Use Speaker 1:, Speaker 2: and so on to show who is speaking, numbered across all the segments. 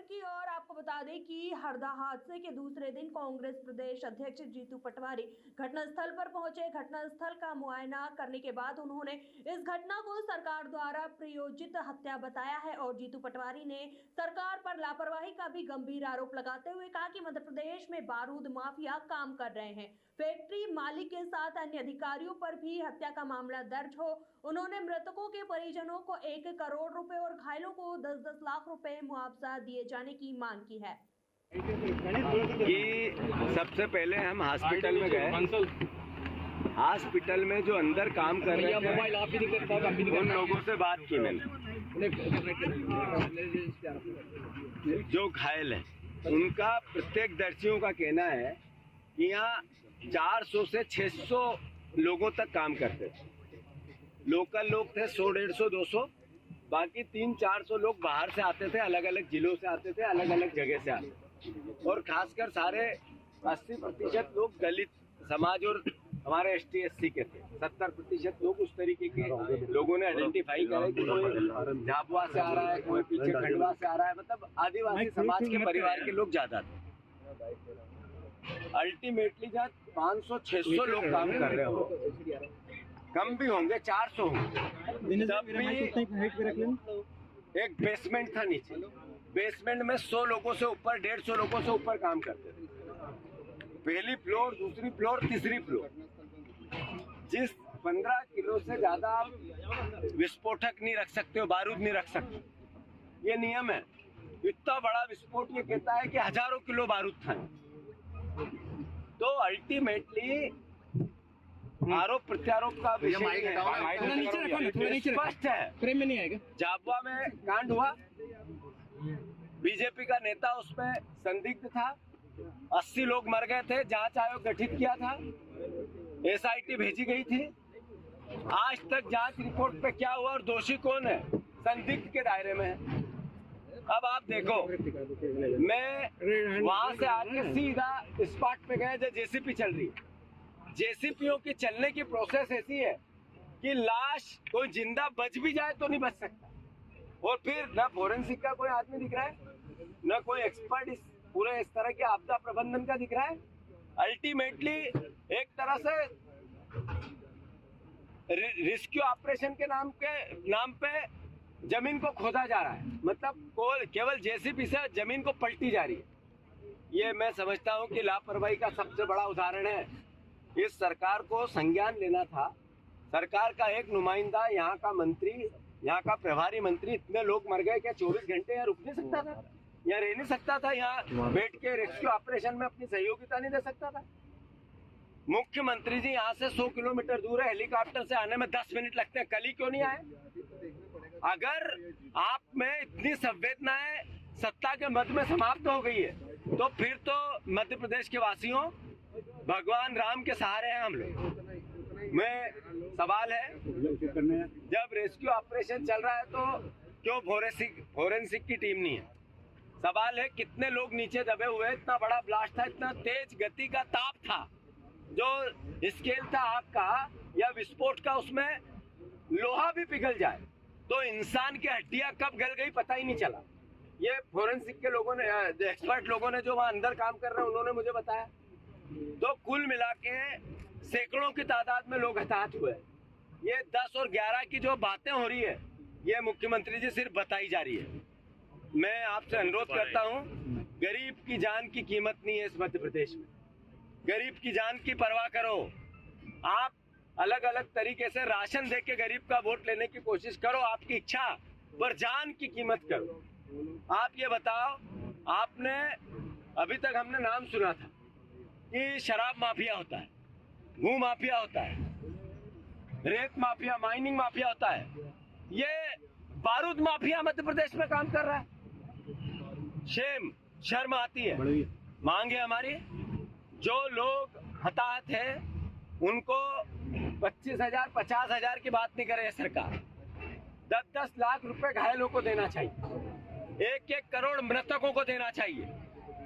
Speaker 1: की ओर आपको बता दें कि हरदा हादसे के दूसरे दिन कांग्रेस प्रदेश अध्यक्ष जीतू पटवारी घटनास्थल पर पहुंचे। घटनास्थल का मुआयना करने के बाद उन्होंने इस घटना को सरकार द्वारा प्रायोजित हत्या बताया है और जीतू पटवारी ने सरकार पर लापरवाही का भी गंभीर आरोप लगाते हुए कहा कि मध्य प्रदेश में बारूद माफिया काम कर रहे हैं। फैक्ट्री मालिक के साथ अन्य अधिकारियों पर भी हत्या का मामला दर्ज हो। उन्होंने मृतकों के परिजनों को 1 करोड़ रुपए और घायलों को 10-10 लाख रुपए मुआवजा दिए जाने की मांग की है।
Speaker 2: कि सबसे पहले हम हॉस्पिटल में गए। हॉस्पिटल में जो अंदर काम कर रहे थे उन लोगों से बात की मैंने। जो घायल है उनका प्रत्यक्षदर्शियों का कहना है कि यहाँ 400 से 600 लोगों तक काम करते थे। लोकल लोग थे 100, 150, 200, बाकी 300-400 लोग बाहर से आते थे, अलग अलग जिलों से आते थे, अलग अलग जगह से आते थे। और खासकर सारे 80% लोग दलित समाज और हमारे ST/SC के थे। 70% लोग उस तरीके के लोगों ने आइडेंटिफाई करे कि कोई झाबुआ से आ रहा है, कोई पीछे खंडवा से आ रहा है, मतलब आदिवासी समाज के परिवार के लोग ज्यादा थे। अल्टीमेटली जहाँ 500-600 लोग काम कर रहे हो, कम भी होंगे, 400 होंगे, तब भी एक बेसमेंट था नीचे। बेसमेंट में 100 लोगों से ऊपर, 150 लोगों से ऊपर काम करते थे। पहली फ्लोर, दूसरी फ्लोर, तीसरी फ्लोर। जिस 15 किलो से ज्यादा आप विस्फोटक नहीं रख सकते हो, बारूद नहीं रख सकते, ये नियम है। इतना बड़ा विस्फोट ये कहता है कि हजारों किलो बारूद था। तो अल्टीमेटली आरोप प्रत्यारोप का विषय स्पष्ट है। झाबुआ में कांड हुआ, बीजेपी का नेता उसमें संदिग्ध था, 80 लोग मर गए थे, जांच आयोग गठित किया था, SIT भेजी गई थी। आज तक जांच रिपोर्ट पे क्या हुआ और दोषी कौन है, संदिग्ध के दायरे में है। अब आप देखो, मैं वहां से आके सीधा स्पॉट पे गए जब JCP चल रही है। JCPओं की चलने की प्रोसेस ऐसी है कि लाश कोई जिंदा बच भी जाए तो नहीं बच सकता। और फिर न फोरेंसिक का कोई आदमी दिख रहा है, न कोई एक्सपर्ट इस पूरे इस तरह के आपदा प्रबंधन का दिख रहा है। अल्टीमेटली एक तरह से रेस्क्यू ऑपरेशन के नाम पे जमीन को खोदा जा रहा है, मतलब केवल JCP से जमीन को पलटी जा रही है। ये मैं समझता हूँ कि लापरवाही का सबसे बड़ा उदाहरण है। इस सरकार को संज्ञान लेना था। सरकार का एक नुमाइंदा, यहाँ का मंत्री, यहाँ का प्रभारी मंत्री, इतने लोग मर गए क्या 24 घंटे यहाँ रुक नहीं सकता था, यहाँ रह नहीं सकता था, यहाँ बैठ के रेस्क्यू ऑपरेशन में अपनी सहयोगिता नहीं दे सकता था? मुख्यमंत्री जी यहाँ से 100 किलोमीटर दूर है, हेलीकॉप्टर से आने में 10 मिनट लगते हैं, कल ही क्यों नहीं आए? अगर आप में इतनी संवेदनाएं सत्ता के मद में समाप्त हो गई है, तो फिर तो मध्य प्रदेश के वासियों, भगवान राम के सहारे हैं हम लोग। मैं सवाल है, जब रेस्क्यू ऑपरेशन चल रहा है तो क्यों फोरेंसिक की टीम नहीं है? सवाल है, कितने लोग नीचे दबे हुए? इतना बड़ा ब्लास्ट था, इतना तेज गति का ताप था, जो स्केल था आग का या विस्फोट का, उसमें लोहा भी पिघल जाए तो इंसान की हड्डियां कब गल गई पता ही नहीं चला। ये फोरेंसिक के लोगों ने, एक्सपर्ट लोगों ने जो वहां अंदर काम कर रहे हैं, उन्होंने मुझे बताया। तो कुल मिला के सैकड़ों की तादाद में लोग हताहत हुए। ये 10 और 11 की जो बातें हो रही है, ये मुख्यमंत्री जी सिर्फ बताई जा रही है। मैं आपसे अनुरोध करता हूँ, गरीब की जान की कीमत नहीं है इस मध्य प्रदेश में। गरीब की जान की परवाह करो। आप अलग अलग तरीके से राशन दे के गरीब का वोट लेने की कोशिश करो, आपकी इच्छा, पर जान की कीमत करो। आप ये बताओ, आपने अभी तक हमने नाम सुना था कि शराब माफिया होता है, भू माफिया होता है, रेत माफिया, माइनिंग माफिया होता है। ये बारूद माफिया मध्य प्रदेश में काम कर रहा है। शर्म आती है। मांगे हमारी, जो लोग हताहत है उनको 25,000, 50,000 की बात नहीं करे सरकार, 10-10 लाख रुपए घायलों को देना चाहिए, 1-1 करोड़ मृतकों को देना चाहिए।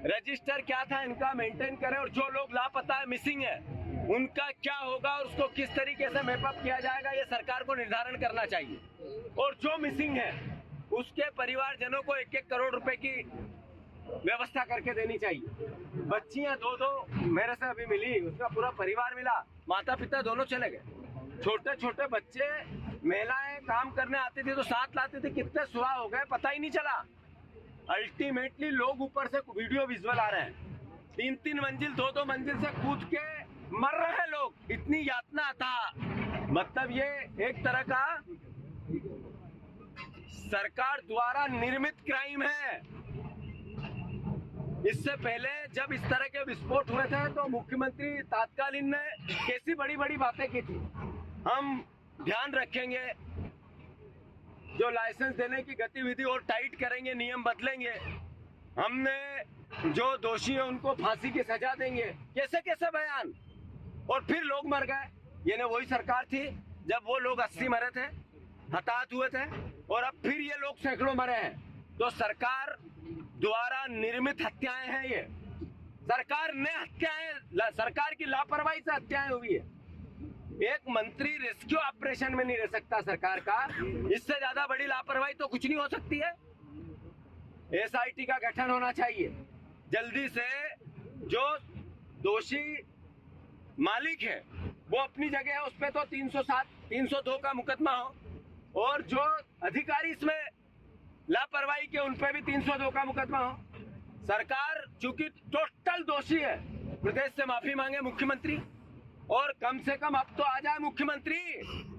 Speaker 2: रजिस्टर क्या था इनका मेंटेन करें, और जो लोग लापता है, मिसिंग है, उनका क्या होगा और उसको किस तरीके से मैपअप किया जाएगा, ये सरकार को निर्धारण करना चाहिए। और जो मिसिंग है उसके परिवारजनों को 1-1 करोड़ रुपए की व्यवस्था करके देनी चाहिए। बच्चियां दो मेरे से अभी मिली, उसका पूरा परिवार मिला, माता पिता दोनों चले गए। छोटे छोटे बच्चे, महिलाएं काम करने आती थी तो साथ लाते थे, कितने सुराह हो गए पता ही नहीं चला। अल्टीमेटली लोग ऊपर से वीडियो विजुअल आ रहे हैं, 3-3 मंजिल 2-2 मंजिल से कूद के मर रहे हैं लोग, इतनी यातना था। मतलब ये एक तरह का सरकार द्वारा निर्मित क्राइम है। इससे पहले जब इस तरह के विस्फोट हुए थे तो मुख्यमंत्री तात्कालीन ने कैसी बड़ी बड़ी बातें की थी, हम ध्यान रखेंगे, जो लाइसेंस देने की गतिविधि और टाइट करेंगे, नियम बदलेंगे, हमने जो दोषी है उनको फांसी की सजा देंगे, कैसे कैसे बयान। और फिर लोग मर गए। ये ने वही सरकार थी जब वो लोग 80 मरे थे, हताहत हुए थे, और अब फिर ये लोग सैकड़ों मरे हैं। तो सरकार द्वारा निर्मित हत्याएं हैं ये, सरकार ने हत्याएं, सरकार की लापरवाही से हत्याएं हुई है। एक मंत्री रेस्क्यू ऑपरेशन में नहीं रह सकता सरकार का, इससे ज्यादा बड़ी लापरवाही तो कुछ नहीं हो सकती है। एसआईटी का गठन होना चाहिए जल्दी से, जो दोषी मालिक है वो अपनी जगह है, उस पे तो 307 302 का मुकदमा हो, और जो अधिकारी इसमें लापरवाही के उन पे भी 302 का मुकदमा हो। सरकार चूंकि टोटल दोषी है, प्रदेश से माफी मांगे मुख्यमंत्री, और कम से कम अब तो आ जाए मुख्यमंत्री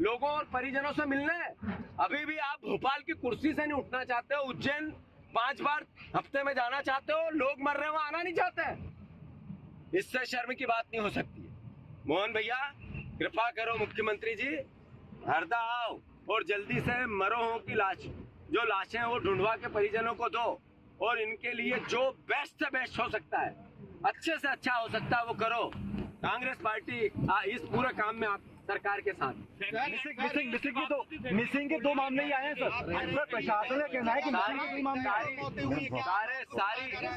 Speaker 2: लोगों और परिजनों से मिलने। अभी भी आप भोपाल की कुर्सी से नहीं उठना चाहते हो, उज्जैन 5 बार हफ्ते में जाना चाहते हो, लोग मर रहे हो आना नहीं चाहते। इससे शर्म की बात नहीं हो सकती है। मोहन भैया कृपा करो, मुख्यमंत्री जी हरदा आओ और जल्दी से मरोहों की लाश, जो लाशें वो ढूंढवा के परिजनों को दो, और इनके लिए जो बेस्ट से बेस्ट हो सकता है, अच्छे से अच्छा हो सकता है वो करो। कांग्रेस पार्टी इस पूरे काम में आप सरकार के साथ।
Speaker 3: मिसिंग के 2 मामले ही आए हैं सर। प्रशासन का कहना है कि मिसिंग के 2 मामले
Speaker 2: सारी